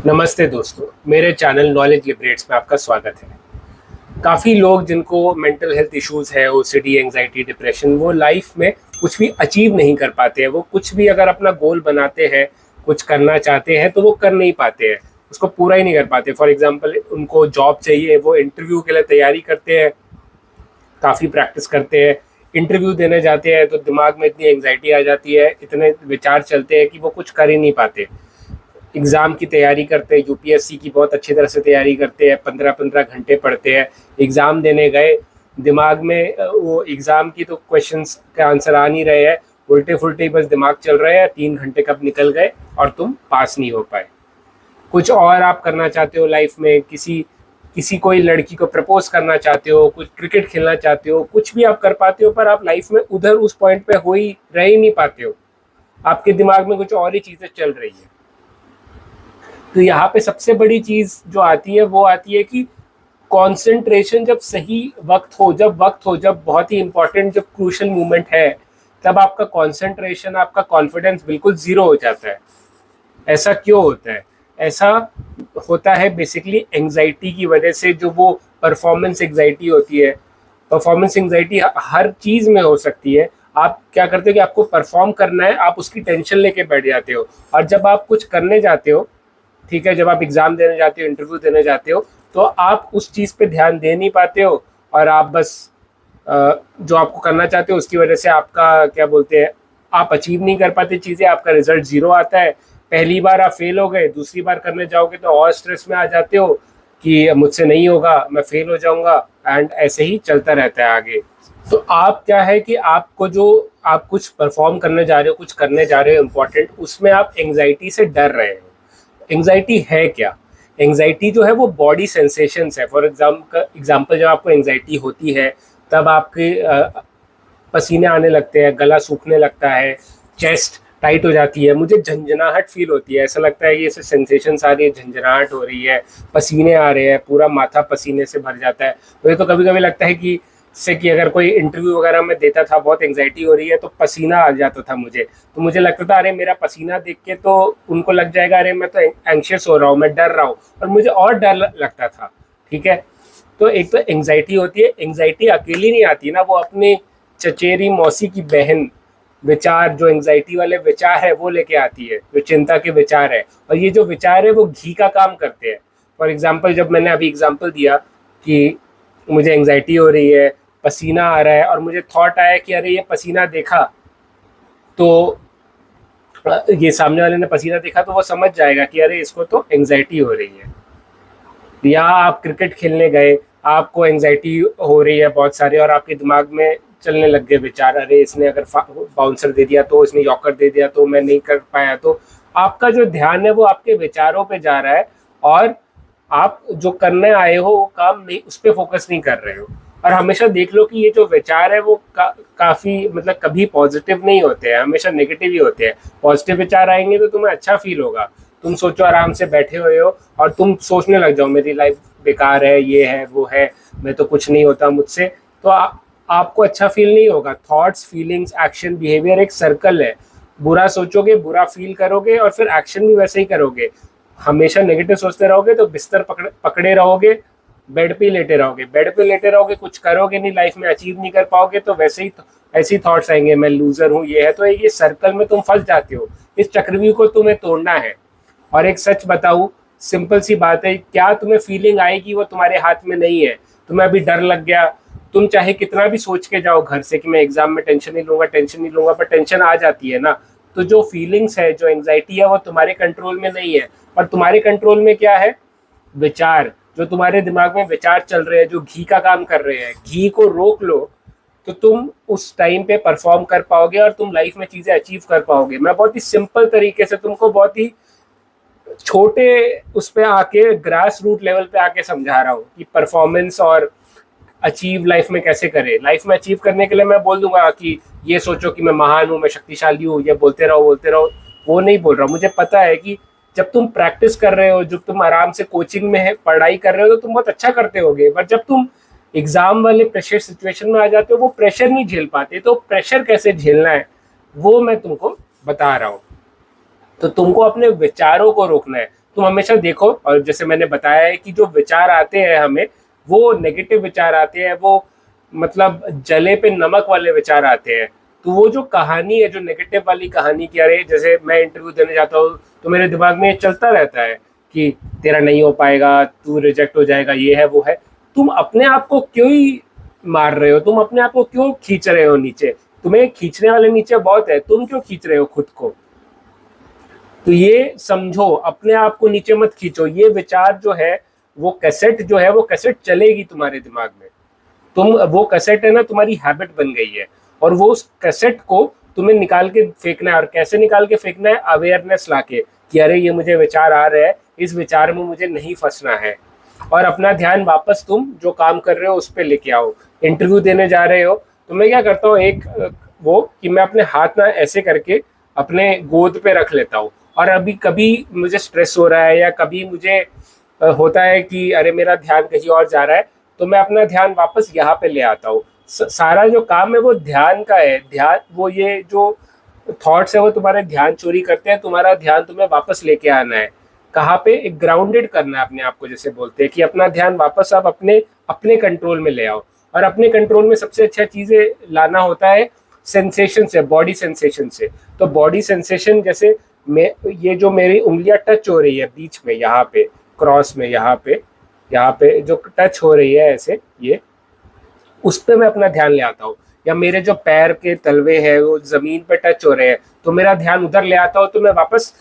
नमस्ते दोस्तों, मेरे चैनल नॉलेज लिबरेट्स में आपका स्वागत है। काफ़ी लोग जिनको मेंटल हेल्थ इश्यूज है, ओसीडी, एंजाइटी, डिप्रेशन, वो लाइफ में कुछ भी अचीव नहीं कर पाते हैं। वो कुछ भी अगर अपना गोल बनाते हैं, कुछ करना चाहते हैं, तो वो कर नहीं पाते हैं, उसको पूरा ही नहीं कर पाते। फॉर एग्जांपल, उनको जॉब चाहिए, वो इंटरव्यू के लिए तैयारी करते हैं, काफ़ी प्रैक्टिस करते हैं, इंटरव्यू देने जाते हैं तो दिमाग में इतनी एंजाइटी आ जाती है, इतने विचार चलते हैं कि वो कुछ कर ही नहीं पाते। एग्ज़ाम की तैयारी करते हैं, यूपीएससी की बहुत अच्छी तरह से तैयारी करते हैं, 15-15 घंटे पढ़ते हैं, एग्ज़ाम देने गए, दिमाग में वो एग्ज़ाम की तो क्वेश्चंस के आंसर आ नहीं रहे हैं, उल्टे फुल्टे बस दिमाग चल रहे हैं, 3 घंटे कब निकल गए और तुम पास नहीं हो पाए। कुछ और आप करना चाहते हो लाइफ में, किसी किसी कोई लड़की को प्रपोज करना चाहते हो, कुछ क्रिकेट खेलना चाहते हो, कुछ भी आप कर पाते हो, पर आप लाइफ में उधर उस पॉइंट पे रह ही नहीं पाते हो। आपके दिमाग में कुछ और ही चीज़ें चल रही है। तो यहाँ पे सबसे बड़ी चीज़ जो आती है वो आती है कि कंसंट्रेशन जब सही वक्त हो, जब बहुत ही इंपॉर्टेंट, जब क्रूशल मोमेंट है, तब आपका कंसंट्रेशन, आपका कॉन्फिडेंस बिल्कुल ज़ीरो हो जाता है। ऐसा क्यों होता है? ऐसा होता है बेसिकली एंजाइटी की वजह से। जो वो परफॉर्मेंस एंजाइटी होती है, परफॉर्मेंस एंजाइटी हर चीज़ में हो सकती है। आप क्या करते हो कि आपको परफॉर्म करना है, आप उसकी टेंशन लेके बैठ जाते हो, और जब आप कुछ करने जाते हो, ठीक है, जब आप एग्ज़ाम देने जाते हो, इंटरव्यू देने जाते हो, तो आप उस चीज़ पे ध्यान दे नहीं पाते हो, और आप बस जो आपको करना चाहते हो उसकी वजह से आपका क्या बोलते हैं, आप अचीव नहीं कर पाते चीज़ें, आपका रिजल्ट ज़ीरो आता है। पहली बार आप फेल हो गए, दूसरी बार करने जाओगे तो और स्ट्रेस में आ जाते हो कि मुझसे नहीं होगा, मैं फेल हो जाऊंगा, एंड ऐसे ही चलता रहता है आगे। तो आप क्या है कि आपको जो आप कुछ परफॉर्म करने जा रहे हो, कुछ करने जा रहे हो इम्पोर्टेंट, उसमें आप एंग्जाइटी से डर रहे हो। एंग्जाइटी है क्या? एंग्जाइटी जो है वो बॉडी सेंसेशंस है। फॉर एग्जाम्पल, जब आपको एंग्जाइटी होती है तब आपके पसीने आने लगते हैं, गला सूखने लगता है, चेस्ट टाइट हो जाती है, मुझे झंझनाहट फील होती है, ऐसा लगता है कि ऐसे सेंसेशंस आ रही है, झंझनाहट हो रही है, पसीने आ रहे हैं, पूरा माथा पसीने से भर जाता है। मुझे तो कभी कभी लगता है कि से कि अगर कोई इंटरव्यू वगैरह में देता था, बहुत एंग्जाइटी हो रही है, तो पसीना आ जाता था मुझे, तो मुझे लगता था अरे मेरा पसीना देख के तो उनको लग जाएगा अरे मैं तो एंग्शियस हो रहा हूँ, मैं डर रहा हूँ, और मुझे और डर लगता था। ठीक है, तो एक तो एंग्जाइटी होती है। एंग्जाइटी अकेली नहीं आती ना, वो अपने चचेरी मौसी की बहन विचार, जो एंग्जाइटी वाले विचार है वो लेके आती है, जो चिंता के विचार है, और ये जो विचार है वो घी का काम करते हैं। फॉर एग्जाम्पल, जब मैंने अभी एग्जाम्पल दिया कि मुझे एंग्जाइटी हो रही है, पसीना आ रहा है, और मुझे थॉट आया कि अरे ये पसीना देखा तो ये सामने वाले ने पसीना देखा तो वो समझ जाएगा कि अरे इसको तो एंग्जाइटी हो रही है। या आप क्रिकेट खेलने गए, आपको एंग्जाइटी हो रही है बहुत सारी, और आपके दिमाग में चलने लग गए विचार, अरे इसने अगर बाउंसर दे दिया तो, इसने यॉर्कर दे दिया तो, मैं नहीं कर पाया तो। आपका जो ध्यान है वो आपके विचारों पे जा रहा है, और आप जो करने आए हो वो काम नहीं, उस पर फोकस नहीं कर रहे हो। और हमेशा देख लो कि ये जो विचार है वो काफ़ी मतलब कभी पॉजिटिव नहीं होते हैं, हमेशा नेगेटिव ही होते हैं। पॉजिटिव विचार आएंगे तो तुम्हें अच्छा फील होगा, तुम सोचो आराम से बैठे हुए हो और तुम सोचने लग जाओ मेरी लाइफ बेकार है, ये है वो है, मैं तो कुछ नहीं होता मुझसे, तो आपको अच्छा फील नहीं होगा। थॉट्स, फीलिंग्स, एक्शन, बिहेवियर एक सर्कल है। बुरा सोचोगे, बुरा फील करोगे, और फिर एक्शन भी वैसे ही करोगे। हमेशा नेगेटिव सोचते रहोगे तो बिस्तर पकड़े रहोगे, बेड पे लेटे रहोगे, कुछ करोगे नहीं, लाइफ में अचीव नहीं कर पाओगे, तो वैसे ही ऐसे ही थॉट्स आएंगे, मैं लूजर हूँ, ये है। तो ये सर्कल में तुम फंस जाते हो। इस चक्रव्यूह को तुम्हें तोड़ना है। और एक सच बताऊं, सिंपल सी बात है, क्या तुम्हें फीलिंग आएगी वो तुम्हारे हाथ में नहीं है। तुम्हें अभी डर लग गया, तुम चाहे कितना भी सोच के जाओ घर से कि मैं एग्जाम में टेंशन नहीं लूंगा, पर टेंशन आ जाती है ना। तो जो फीलिंग्स है, जो एंग्जाइटी है, वो तुम्हारे कंट्रोल में नहीं है। पर तुम्हारे कंट्रोल में क्या है? विचार। जो तुम्हारे दिमाग में विचार चल रहे हैं, जो घी का काम कर रहे हैं, घी को रोक लो तो तुम उस टाइम पे परफॉर्म कर पाओगे, और तुम लाइफ में चीजें अचीव कर पाओगे। मैं बहुत ही सिंपल तरीके से तुमको, बहुत ही छोटे उस पे आके, ग्रास रूट लेवल पे आके समझा रहा हूँ कि परफॉर्मेंस और अचीव लाइफ में कैसे करें। लाइफ में अचीव करने के लिए मैं बोल दूंगा कि ये सोचो कि मैं महान हूँ, मैं शक्तिशाली हूँ, ये बोलते रहो, वो नहीं बोल रहा। मुझे पता है कि जब तुम प्रैक्टिस कर रहे हो, जब तुम आराम से कोचिंग में है, पढ़ाई कर रहे हो, तो तुम बहुत अच्छा करते होगे। बट जब तुम एग्जाम वाले प्रेशर सिचुएशन में आ जाते हो, वो प्रेशर नहीं झेल पाते। तो प्रेशर कैसे झेलना है वो मैं तुमको बता रहा हूँ। तो तुमको अपने विचारों को रोकना है। तुम हमेशा देखो, और जैसे मैंने बताया है कि जो विचार आते हैं हमें, वो नेगेटिव विचार आते हैं, वो मतलब जले पे नमक वाले विचार आते हैं। तो वो जो कहानी है, जो नेगेटिव वाली कहानी की, अरे जैसे मैं इंटरव्यू देने जाता हूँ तो मेरे दिमाग में चलता रहता है कि तेरा नहीं हो पाएगा, तू रिजेक्ट हो जाएगा, ये है वो है। तुम अपने आप को क्यों ही मार रहे हो? तुम अपने आप को क्यों खींच रहे हो नीचे? तुम्हें खींचने वाले नीचे बहुत है, तुम क्यों खींच रहे हो खुद को? तो ये समझो, अपने आप को नीचे मत खींचो। ये विचार जो है, वो कैसेट जो है, वो कैसेट चलेगी तुम्हारे दिमाग में। तुम, वो कैसेट है ना, तुम्हारी हैबिट बन गई है, और वो उस कैसेट को तुम्हें निकाल के फेंकना है। और कैसे निकाल के फेंकना है? अवेयरनेस लाके कि अरे ये मुझे विचार आ रहे हैं, इस विचार में मुझे नहीं फंसना है, और अपना ध्यान वापस तुम जो काम कर रहे हो उस पर लेके आओ। इंटरव्यू देने जा रहे हो तो मैं क्या करता हूँ, एक वो कि मैं अपने हाथ ना ऐसे करके अपने गोद पे रख लेता हूँ। और अभी कभी मुझे स्ट्रेस हो रहा है, या कभी मुझे होता है कि अरे मेरा ध्यान कहीं और जा रहा है, तो मैं अपना ध्यान वापस यहाँ पे ले आता हूँ। सारा जो काम है वो ध्यान का है। ध्यान, वो ये जो थॉट्स है वो तुम्हारे ध्यान चोरी करते हैं, तुम्हारा ध्यान तुम्हें वापस लेके आना है। कहाँ पे? एक ग्राउंडेड करना है अपने आप को, जैसे बोलते हैं कि अपना ध्यान वापस आप अपने अपने कंट्रोल में ले आओ। और अपने कंट्रोल में सबसे अच्छा चीज़ें लाना होता है सेंसेशन से, बॉडी सेंसेशन से। तो बॉडी सेंसेशन, जैसे मैं, ये जो मेरी उंगलियां टच हो रही है बीच में, यहाँ पे क्रॉस में, यहाँ पे जो टच हो रही है ऐसे, ये उस पर मैं अपना ध्यान ले आता हूँ। या मेरे जो पैर के तलवे हैं वो जमीन पे टच हो रहे हैं, तो मेरा ध्यान उधर ले आता हूँ, तो मैं वापस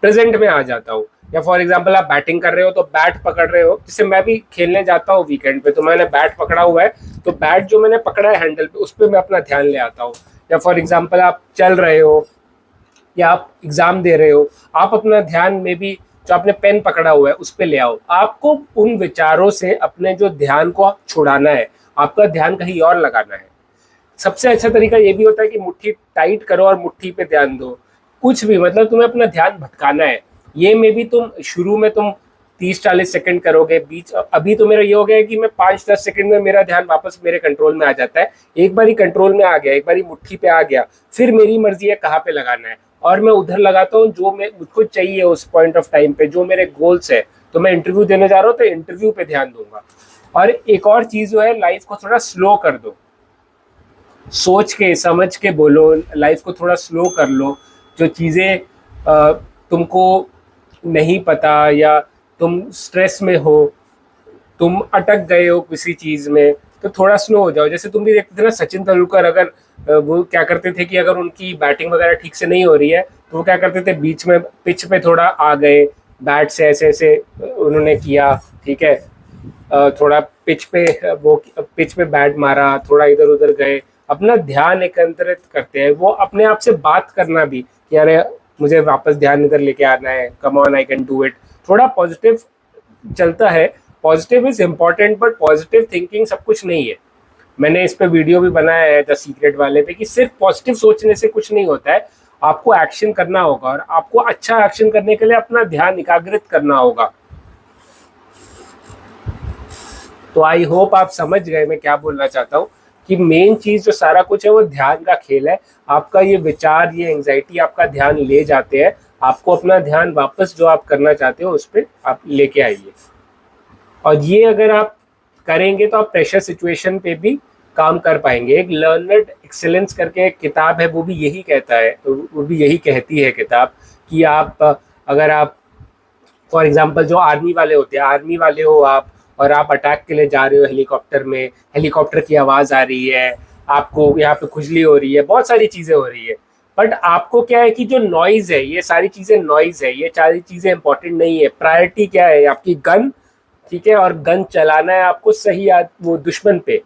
प्रेजेंट में आ जाता हूँ। या फॉर एग्जाम्पल आप बैटिंग कर रहे हो तो बैट पकड़ रहे हो, जिससे मैं भी खेलने जाता हूँ वीकेंड पे, तो मैंने बैट पकड़ा हुआ है, तो बैट जो मैंने पकड़ा है हैंडल पे, उस पर मैं अपना ध्यान ले आता हूँ। या फॉर एग्जाम्पल आप चल रहे हो, या आप एग्जाम दे रहे हो, आप अपना ध्यान में भी जो आपने पेन पकड़ा हुआ है उस पर ले आओ। आपको उन विचारों से अपने जो ध्यान को छुड़ाना है, आपका ध्यान कहीं और लगाना है। सबसे अच्छा तरीका ये भी होता है कि मुट्ठी टाइट करो और मुट्ठी पे ध्यान दो। कुछ भी, मतलब तुम्हें अपना ध्यान भटकाना है, ये में भी तुम शुरू में तुम 30-40 सेकंड करोगे, बीच अभी तो मेरा ये हो गया है कि मैं 5-10 सेकंड में मेरा ध्यान वापस मेरे कंट्रोल में आ जाता है। एक बारी कंट्रोल में आ गया, एक बारी मुट्ठी पे आ गया, फिर मेरी मर्जी है कहाँ पे लगाना है, और मैं उधर लगाता हूँ जो मैं मुझको चाहिए उस पॉइंट ऑफ टाइम पे, जो मेरे गोल्स है। तो मैं इंटरव्यू देने जा रहा हूँ तो इंटरव्यू पे ध्यान दूंगा। और एक और चीज जो है, लाइफ को थोड़ा स्लो कर दो, सोच के समझ के बोलो, लाइफ को थोड़ा स्लो कर लो। जो चीज़ें तुमको नहीं पता, या तुम स्ट्रेस में हो, तुम अटक गए हो किसी चीज़ में, तो थोड़ा स्लो हो जाओ। जैसे तुम भी देखते थे ना, सचिन तेंदुलकर, अगर वो क्या करते थे कि अगर उनकी बैटिंग वगैरह ठीक से नहीं हो रही है तो वो क्या करते थे, बीच में पिच पे थोड़ा आ गए, बैट से ऐसे ऐसे उन्होंने किया, ठीक है, थोड़ा पिच पे, वो पिच पे बैट मारा, थोड़ा इधर उधर गए, अपना ध्यान एकत्रित करते हैं। वो अपने आप से बात करना भी कि अरे मुझे वापस ध्यान इधर लेके आना है, come on I can do it. थोड़ा पॉजिटिव चलता है। Positive is important, but positive thinking सब कुछ नहीं है। मैंने इस पे वीडियो भी बनाया है द सीक्रेट वाले पे, कि सिर्फ पॉजिटिव सोचने से कुछ नहीं होता है, आपको एक्शन करना होगा, और आपको अच्छा एक्शन करने के लिए अपना ध्यान एकाग्रित करना होगा। तो आई होप आप समझ गए मैं क्या बोलना चाहता हूँ, कि मेन चीज जो सारा कुछ है वो ध्यान का खेल है। आपका ये विचार, ये एंजाइटी आपका ध्यान ले जाते हैं, आपको अपना ध्यान वापस जो आप करना चाहते हो उस पर आप लेके आइए। और ये अगर आप करेंगे तो आप प्रेशर सिचुएशन पे भी काम कर पाएंगे। एक लर्नड एक्सेलेंस करके एक किताब है, वो भी यही कहता है, वो भी यही कहती है किताब, कि आप अगर आप फॉर एग्जांपल जो आर्मी वाले होते हैं, आर्मी वाले हो आप, और आप अटैक के लिए जा रहे हो हेलीकॉप्टर में, हेलीकॉप्टर की आवाज़ आ रही है, आपको यहाँ पे खुजली हो रही है, बहुत सारी चीज़ें हो रही है, बट आपको क्या है कि जो नॉइज़ है, ये सारी चीज़ें नॉइज़ है, ये सारी चीज़ें इंपॉर्टेंट नहीं है। प्रायोरिटी क्या है? आपकी गन, ठीक है, और गन चलाना है आपको सही वो दुश्मन पे।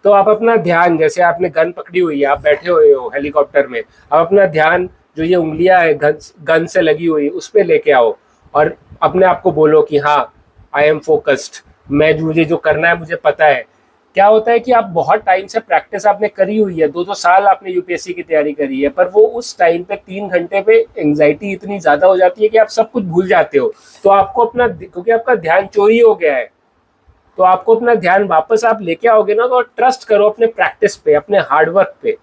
तो आप अपना ध्यान, जैसे आपने गन पकड़ी हुई है, आप बैठे हुए हो हेलीकॉप्टर में, आप अपना ध्यान जो ये उंगलियां है गन से लगी हुई उस पर लेके आओ, और अपने आप को बोलो कि हाँ आई एम फोकस्ड, मुझे जो करना है मुझे पता है। क्या होता है कि आप बहुत टाइम से प्रैक्टिस आपने करी हुई है, 2-2 साल आपने यूपीएससी की तैयारी करी है, पर वो उस टाइम पे 3 घंटे पे एंग्जाइटी इतनी ज़्यादा हो जाती है कि आप सब कुछ भूल जाते हो। तो आपको अपना, क्योंकि आपका ध्यान चोरी हो गया है, तो आपको अपना ध्यान वापस आप लेके आओगे ना, तो ट्रस्ट करो अपने प्रैक्टिस पे, अपने हार्डवर्क पे।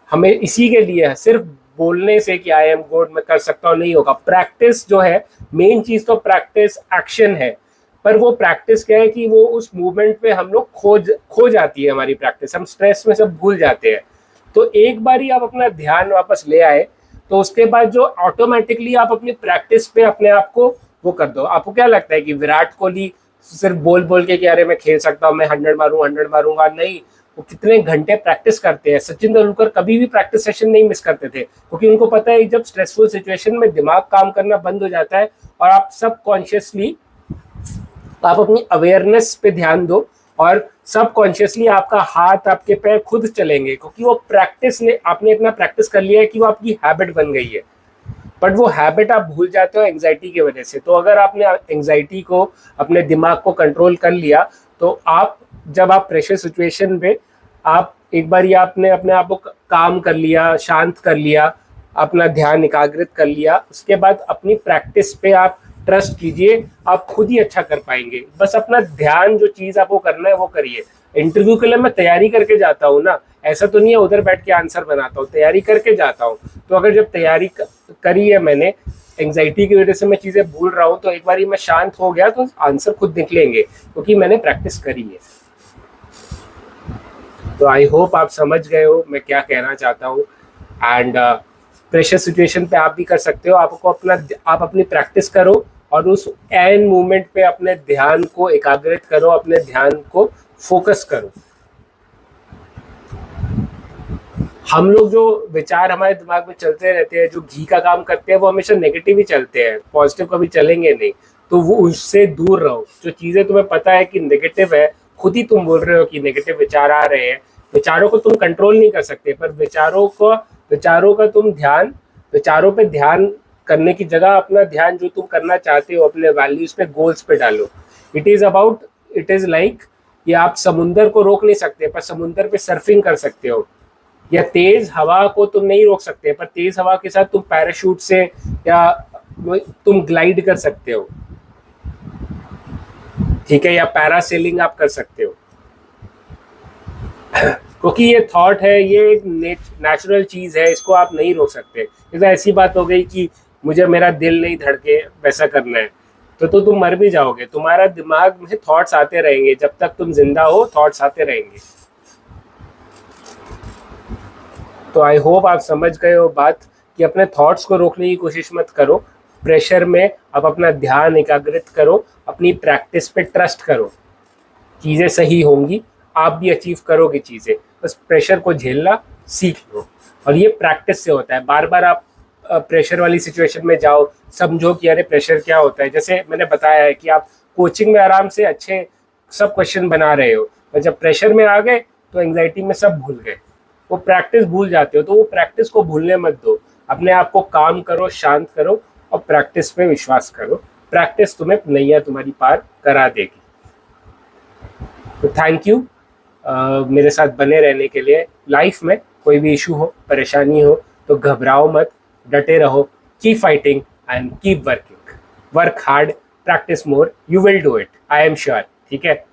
हमें इसी के लिए है, सिर्फ बोलने से कि आई एम गुड, मैं कर सकता हूँ, नहीं होगा। प्रैक्टिस जो है, मेन चीज तो प्रैक्टिस एक्शन है, पर वो प्रैक्टिस क्या है कि वो उस मूवमेंट पे हम लोग खो जाती है हमारी प्रैक्टिस, हम स्ट्रेस में सब भूल जाते हैं। तो एक बार ही आप अपना ध्यान वापस ले आए तो उसके बाद जो ऑटोमेटिकली आप अपनी प्रैक्टिस पे अपने आप को वो कर दो। आपको क्या लगता है कि विराट कोहली सिर्फ बोल बोल के कि अरे मैं खेल सकता हूँ, मैं 100 मारूंगा, नहीं, वो कितने घंटे प्रैक्टिस करते हैं। सचिन तेंदुलकर कभी भी प्रैक्टिस सेशन नहीं मिस करते थे, क्योंकि उनको पता है जब स्ट्रेसफुल सिचुएशन में दिमाग काम करना बंद हो जाता है और आप सब कॉन्शियसली आप अपनी अवेयरनेस पे ध्यान दो और सब कॉन्शियसली आपका हाथ आपके पैर खुद चलेंगे, क्योंकि वो प्रैक्टिस ने आपने इतना प्रैक्टिस कर लिया है कि वो आपकी हैबिट बन गई है। बट वो हैबिट आप भूल जाते हो एंग्जाइटी की वजह से। तो अगर आपने एंग्जाइटी को, अपने दिमाग को कंट्रोल कर लिया, तो आप जब आप प्रेशर सिचुएशन पे आप एक बार ये आपने अपने आप को काम कर लिया, शांत कर लिया, अपना ध्यान एकाग्रित कर लिया, उसके बाद अपनी प्रैक्टिस पे आप ट्रस्ट कीजिए, आप खुद ही अच्छा कर पाएंगे। बस अपना ध्यान, जो चीज़ आपको करना है वो करिए। इंटरव्यू के लिए मैं तैयारी करके जाता हूँ ना, ऐसा तो नहीं है उधर बैठ के आंसर बनाता हूँ, तैयारी करके जाता हूँ। तो अगर जब तैयारी करी है मैंने, एंग्जाइटी की वजह से मैं चीज़ें भूल रहा हूँ, तो एक बार मैं शांत हो गया तो आंसर खुद निकलेंगे, क्योंकि मैंने प्रैक्टिस करी है। तो आई होप आप समझ गए हो मैं क्या कहना चाहता हूँ। एंड प्रेशर सिचुएशन पे आप भी कर सकते हो। आप अपनी प्रैक्टिस करो और उस एन मूवमेंट पे अपने ध्यान को एकाग्रित करो, अपने ध्यान को फोकस करो। हम लोग जो विचार हमारे दिमाग में चलते रहते हैं, जो घी का काम करते हैं, वो हमेशा नेगेटिव ही चलते हैं, पॉजिटिव कभी चलेंगे नहीं। तो वो उससे दूर रहो। जो चीज़ें तुम्हें पता है कि नेगेटिव है, खुद ही तुम बोल रहे हो कि नेगेटिव विचार आ रहे हैं, विचारों को तुम कंट्रोल नहीं कर सकते, पर विचारों पे ध्यान करने की जगह अपना ध्यान जो तुम करना चाहते हो, अपने वैल्यूज पे, गोल्स पे डालो। इट इज लाइक ये आप समुंदर को रोक नहीं सकते, पर समुंदर पे सर्फिंग कर सकते हो। या तेज हवा को तुम नहीं रोक सकते, पर तेज हवा के साथ तुम पैराशूट से या तुम ग्लाइड कर सकते हो, ठीक है, या पैरासेलिंग आप कर सकते हो। क्योंकि ये थॉट है, ये एक नेचुरल चीज है, इसको आप नहीं रोक सकते। जैसे ऐसी बात हो गई कि मुझे मेरा दिल नहीं धड़के वैसा करना है, तो तुम मर भी जाओगे। तुम्हारा दिमाग में थॉट्स आते रहेंगे, जब तक तुम जिंदा हो थॉट्स आते रहेंगे। तो आई होप आप समझ गए हो बात, कि अपने थॉट्स को रोकने की कोशिश मत करो। प्रेशर में आप अपना ध्यान एकाग्रित करो, अपनी प्रैक्टिस पे ट्रस्ट करो, चीज़ें सही होंगी, आप भी अचीव करोगे चीज़ें। बस प्रेशर को झेलना सीख लो, और ये प्रैक्टिस से होता है। बार बार आप प्रेशर वाली सिचुएशन में जाओ, समझो कि अरे प्रेशर क्या होता है। जैसे मैंने बताया है कि आप कोचिंग में आराम से अच्छे सब क्वेश्चन बना रहे हो, और जब प्रेशर में आ गए तो एंग्जाइटी में सब भूल गए, वो प्रैक्टिस भूल जाते हो। तो वो प्रैक्टिस को भूलने मत दो, अपने आप को काम करो, शांत करो, और प्रैक्टिस पे विश्वास करो। प्रैक्टिस तुम्हें नैया तुम्हारी पार करा देगी। तो थैंक यू मेरे साथ बने रहने के लिए। लाइफ में कोई भी इशू हो, परेशानी हो, तो घबराओ मत, डटे रहो, keep fighting and keep working. Work hard, practice more, you will do it, I am sure. ठीक है।